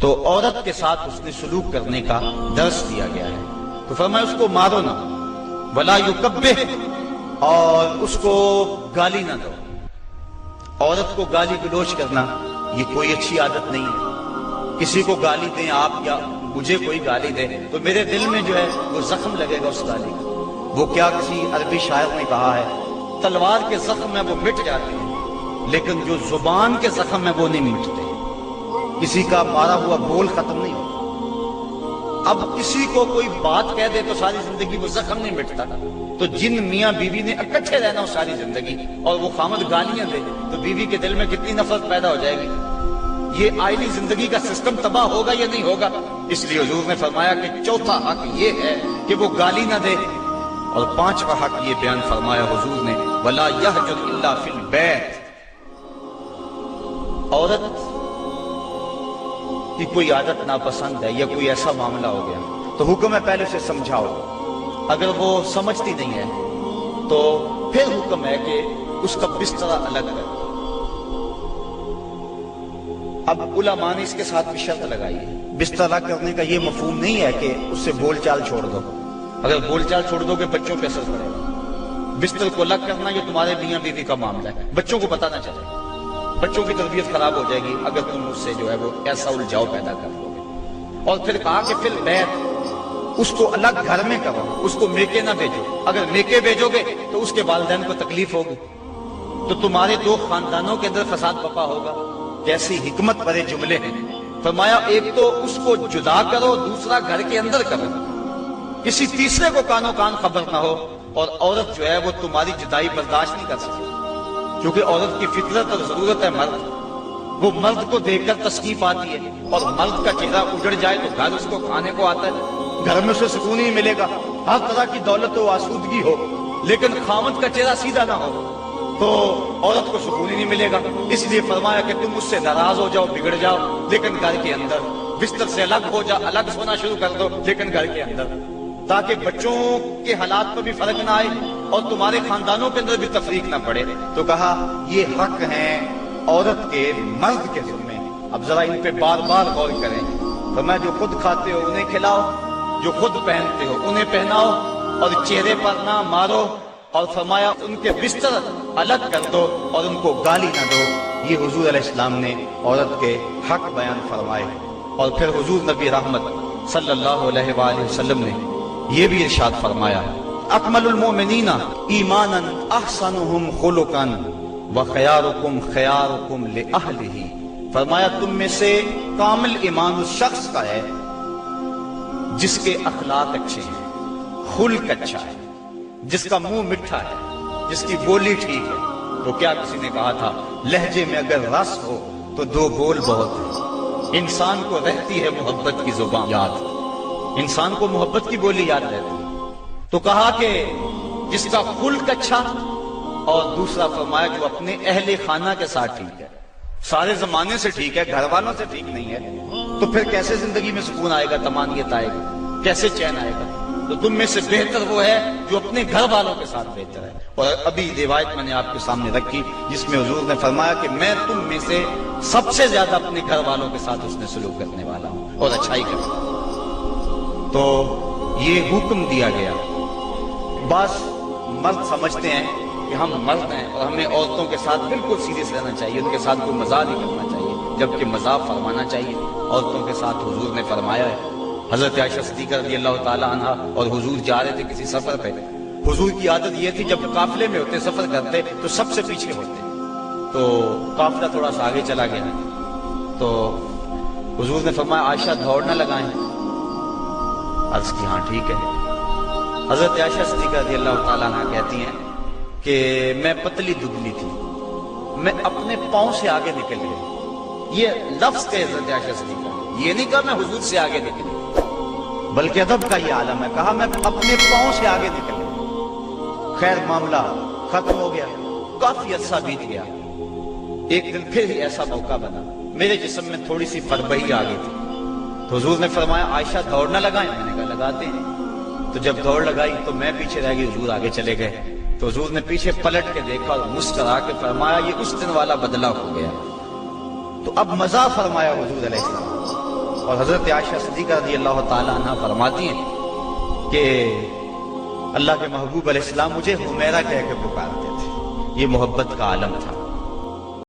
تو عورت کے ساتھ اس نے سلوک کرنے کا درس دیا گیا ہے۔ تو فرمایا اس کو مارو نہ، ولا یکبہ، اور اس کو گالی نہ دو۔ عورت کو گالی گلوچ کرنا یہ کوئی اچھی عادت نہیں ہے۔ کسی کو گالی دیں آپ یا مجھے کوئی گالی دے تو میرے دل میں جو ہے وہ زخم لگے گا اس گالی کا۔ وہ کیا کسی عربی شاعر نے کہا ہے، تلوار کے زخم ہیں وہ مٹ جاتے ہیں لیکن جو زبان کے زخم ہیں وہ نہیں مٹتے۔ کسی کا مارا ہوا بول ختم نہیں ہوتا۔ اب کسی کو کوئی بات کہہ دے تو ساری زندگی وہ زخم نہیں مٹتا۔ تو جن میاں بیوی نے اکٹھے رہنا ہو ساری زندگی اور وہ خامد گالیاں دے تو بیوی کے دل میں کتنی نفرت پیدا ہو جائے گی۔ یہ آئلی زندگی کا سسٹم تباہ ہوگا یا نہیں ہوگا؟ اس لیے حضور نے فرمایا کہ چوتھا حق یہ ہے کہ وہ گالی نہ دے، اور پانچواں حق یہ بیان فرمایا حضور نے، وَلَا يَهْجُرْ إِلَّا فِي الْبَيْتِ۔ عورت کی کوئی عادت ناپسند ہے یا کوئی ایسا معاملہ ہو گیا تو حکم ہے پہلے اسے سمجھاؤ۔ اگر وہ سمجھتی نہیں ہے تو پھر حکم ہے کہ اس کا بستر الگ کر۔ اب علماء نے اس کے ساتھ بھی شرط لگائی ہے، بستر الگ کرنے کا یہ مفہوم نہیں ہے کہ اس سے بول چال چھوڑ دو۔ اگر بول چال چھوڑ دو گے بچوں پہ اثر پڑے گا۔ بستر کو الگ کرنا یہ تمہارے میاں بیوی کا معاملہ ہے، بچوں کو پتہ نہ چلے، بچوں کی تربیت خراب ہو جائے گی اگر تم اس سے جو ہے وہ ایسا الجھاؤ پیدا کر دو گے۔ اور پھر کہا کہ فی البیت، اس کو الگ گھر میں کرو، اس کو میکے نہ بھیجو۔ اگر میکے بھیجو گے تو اس کے والدین کو تکلیف ہوگی، تو تمہارے دو خاندانوں کے اندر فساد بپا ہوگا۔ کیسی حکمت بھرے جملے ہیں۔ فرمایا ایک تو اس کو جدا کرو، دوسرا گھر کے اندر کرو، کسی تیسرے کو کانوں کان خبر نہ ہو۔ اور عورت جو ہے وہ تمہاری جدائی برداشت نہیں کر سکتی، کیونکہ عورت کی فطرت اور ضرورت ہے مرد۔ وہ مرد کو دیکھ کر تسکیف آتی ہے، اور مرد کا چہرہ اجڑ جائے تو گھر اس کو کھانے کو آتا ہے، گھر میں اسے سکون ہی ملے گا، ہر طرح کی دولت و آسودگی ہو، لیکن خامد کا چہرہ سیدھا نہ ہو تو عورت کو سکون ہی نہیں ملے گا۔ اس لیے فرمایا کہ تم اس سے ناراض ہو جاؤ، بگڑ جاؤ، لیکن گھر کے اندر بستر سے الگ ہو جا، الگ سونا شروع کر دو، لیکن گھر کے اندر، تاکہ بچوں کے حالات پر بھی فرق نہ آئے اور تمہارے خاندانوں کے اندر بھی تفریق نہ پڑے۔ تو کہا یہ حق ہیں عورت کے مرد کے ذمے۔ اب ذرا ان پہ بار بار غور کریں۔ فرمایا جو خود کھاتے ہو انہیں کھلاؤ، جو خود پہنتے ہو انہیں پہناؤ، اور چہرے پر نہ مارو، اور فرمایا ان کے بستر الگ کر دو اور ان کو گالی نہ دو۔ یہ حضور علیہ السلام نے عورت کے حق بیان فرمائے۔ اور پھر حضور نبی رحمت صلی اللہ علیہ وآلہ وسلم نے یہ بھی ارشاد فرمایا، اکمل المؤمنین ایمانا احسنهم خلقا وخیارکم خیارکم لأہلہ۔ فرمایا تم میں سے کامل ایمان اس شخص کا ہے جس کے اخلاق اچھے ہیں، خلق اچھا ہے، جس کا منہ میٹھا ہے، جس کی بولی ٹھیک ہے۔ تو کیا کسی نے کہا تھا لہجے میں اگر رس ہو تو دو بول بہت ہے۔ انسان کو رہتی ہے محبت کی زبان یاد، انسان کو محبت کی بولی یاد رہتی ہے۔ تو کہا کہ جس کا خلق اچھا، اور دوسرا فرمایا جو اپنے اہل خانہ کے ساتھ ٹھیک ہے، سارے زمانے سے ٹھیک ہے، گھر والوں سے ٹھیک نہیں ہے، تو پھر کیسے زندگی میں سکون آئے گا، طمانینت آئے گا، کیسے چین آئے گا؟ تو تم میں سے بہتر وہ ہے جو اپنے گھر والوں کے ساتھ بہتر ہے۔ اور ابھی روایت میں نے آپ کے سامنے رکھی جس میں حضور نے فرمایا کہ میں تم میں سے سب سے زیادہ اپنے گھر والوں کے ساتھ حسن سلوک کرنے والا ہوں اور اچھائی کرنے والا ہوں۔ تو یہ حکم دیا گیا۔ بعض مرد سمجھتے ہیں کہ ہم مرد ہیں اور ہمیں عورتوں کے ساتھ بالکل سیریس رہنا چاہیے، ان کے ساتھ کوئی مزاح نہیں کرنا چاہیے، جبکہ مزاح فرمانا چاہیے۔ عورتوں کے ساتھ حضور نے فرمایا ہے۔ حضرت عائشہ صدیقہ رضی اللہ تعالیٰ عنہ اور حضور جا رہے تھے کسی سفر پہ۔ حضور کی عادت یہ تھی جب قافلے میں ہوتے، سفر کرتے تو سب سے پیچھے ہوتے۔ تو قافلہ تھوڑا سا آگے چلا گیا تو حضور نے فرمایا عائشہ دوڑ نہ لگائیں۔ عرض کی ہاں ٹھیک ہے۔ حضرت عائشہ صدیقہ رضی اللہ تعالیٰ عنہ کہتی ہیں کہ میں پتلی دبلی تھی، میں اپنے پاؤں سے آگے نکل گئی۔ یہ لفظ کہ حضرت عائشہ صدیقہ، یہ نہیں کہا میں حضور سے آگے نکلی، بلکہ ادب کا یہ عالم ہے، کہا میں اپنے پاؤں سے آگے نکل گئی۔ خیر معاملہ ختم ہو گیا، کافی عرصہ بیت گیا۔ ایک دن پھر ہی ایسا موقع بنا، میرے جسم میں تھوڑی سی فربہی آ گئی تھی۔ تو حضور نے فرمایا عائشہ دوڑ نہ لگائیں؟ میں نے کہا لگاتے ہیں۔ تو جب دوڑ لگائی تو میں پیچھے رہ گئی، حضور آگے چلے گئے۔ تو حضور نے پیچھے پلٹ کے دیکھا اور مسکرا کے فرمایا یہ اس دن والا بدلہ ہو گیا۔ تو اب مزہ فرمایا حضور علیہ السلام، اور حضرت عائشہ صدیقہ رضی اللہ تعالیٰ عنہ فرماتی ہیں کہ اللہ کے محبوب علیہ السلام مجھے حمیرہ کہہ کے پکارتے تھے، یہ محبت کا عالم تھا۔